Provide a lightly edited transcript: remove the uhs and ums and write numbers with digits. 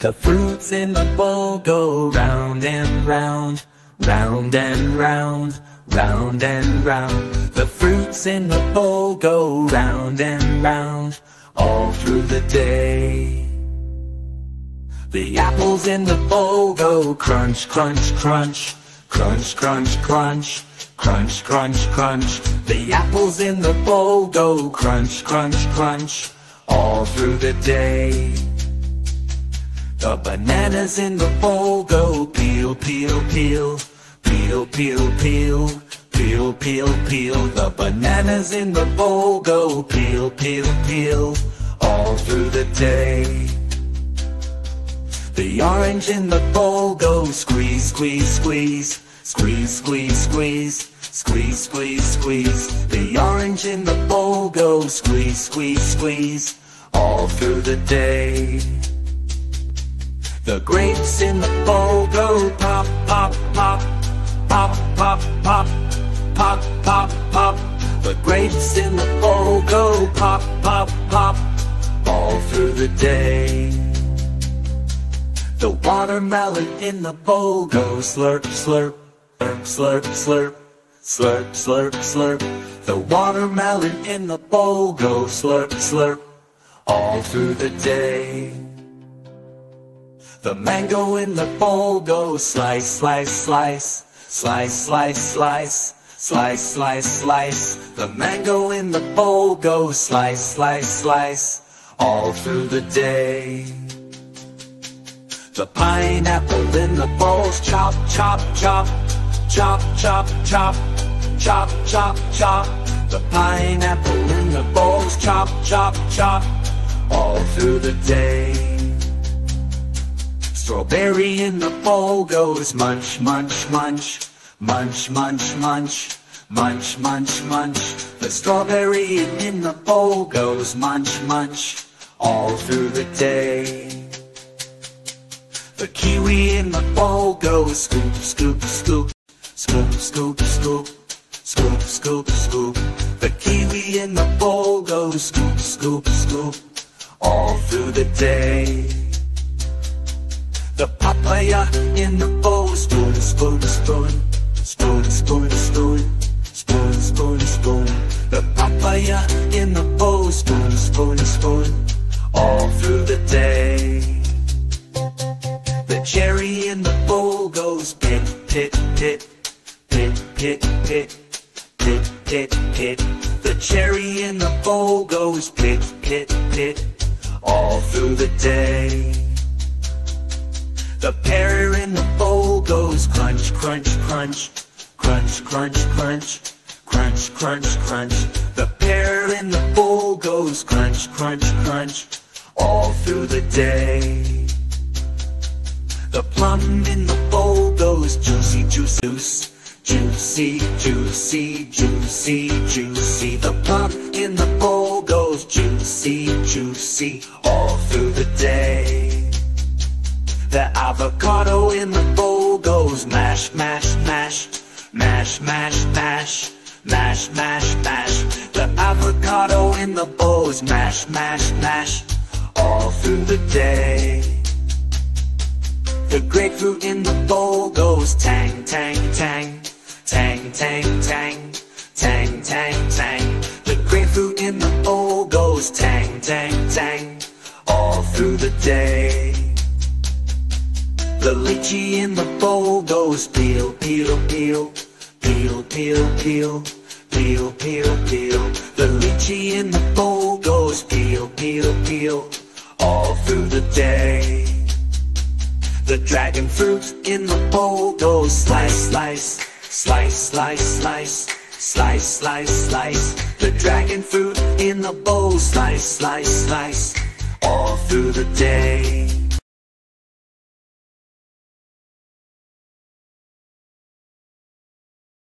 The fruits in the bowl go round and round, round and round, round and round. The fruits in the bowl go round and round, all through the day. The apples in the bowl go crunch, crunch, crunch, crunch, crunch, crunch, crunch, crunch, crunch. The apples in the bowl go crunch, crunch, crunch, all through the day. The bananas in the bowl go peel, peel, peel, peel, peel, peel, peel, peel, peel. The bananas in the bowl go peel, peel, peel, all through the day. The orange in the bowl goes squeeze, squeeze, squeeze, squeeze, squeeze, squeeze, squeeze, squeeze, squeeze. The orange in the bowl goes squeeze, squeeze, squeeze, all through the day. The grapes in the bowl go pop, pop, pop, pop, pop, pop, pop, pop, pop. The grapes in the bowl go pop, pop, pop, all through the day. The watermelon in the bowl goes slurp, slurp, slurp, slurp, slurp, slurp, slurp. The watermelon in the bowl goes slurp, slurp, all through the day. The mango in the bowl goes slice, slice, slice, slice, slice, slice, slice, slice, slice. The mango in the bowl goes slice, slice, slice, all through the day. The pineapple in the bowl's chop, chop, chop, chop, chop, chop, chop, chop, chop. The pineapple in the bowl's chop, chop, chop, all through the day. Strawberry in the bowl goes munch, munch, munch, munch, munch, munch, munch, munch, munch. The strawberry in the bowl goes munch, munch, all through the day. The kiwi in the bowl goes scoop, scoop, scoop, scoop, scoop, scoop, scoop, scoop, scoop. The kiwi in the bowl goes scoop, scoop, scoop, all through the day. The papaya in the bowl, spoon, spoon, spoon, spoon, spoon, spoon, spoon, spoon, spoon. The papaya in the bowl, spoon, spoon, spoon, all through the day. The cherry in the bowl goes pit, pit, pit, pit, pit, pit, pit, pit, pit. The cherry in the bowl goes pit, pit, pit, all through the day. The pear in the bowl goes crunch, crunch, crunch, crunch, crunch, crunch, crunch, crunch, crunch. The pear in the bowl goes crunch, crunch, crunch, all through the day. The plum in the bowl goes juicy, juice, juice, juicy, juicy, juicy, juicy. The plum in the bowl goes juicy, juicy, all through the day. The avocado in the bowl goes mash, mash, mash, mash, mash, mash, mash, mash, mash. The avocado in the bowl is mash, mash, mash, all through the day. The grapefruit in the bowl goes tang, tang, tang, tang, tang, tang, tang, tang, tang. The grapefruit in the bowl goes tang, tang, tang, all through the day. The lychee in the bowl goes peel, peel, peel, peel, peel, peel, peel, peel, peel. The lychee in the bowl goes peel, peel, peel, all through the day. The dragon fruit in the bowl goes slice, slice, slice, slice, slice, slice, slice, slice. The dragon fruit in the bowl slice, slice, slice, all through the day.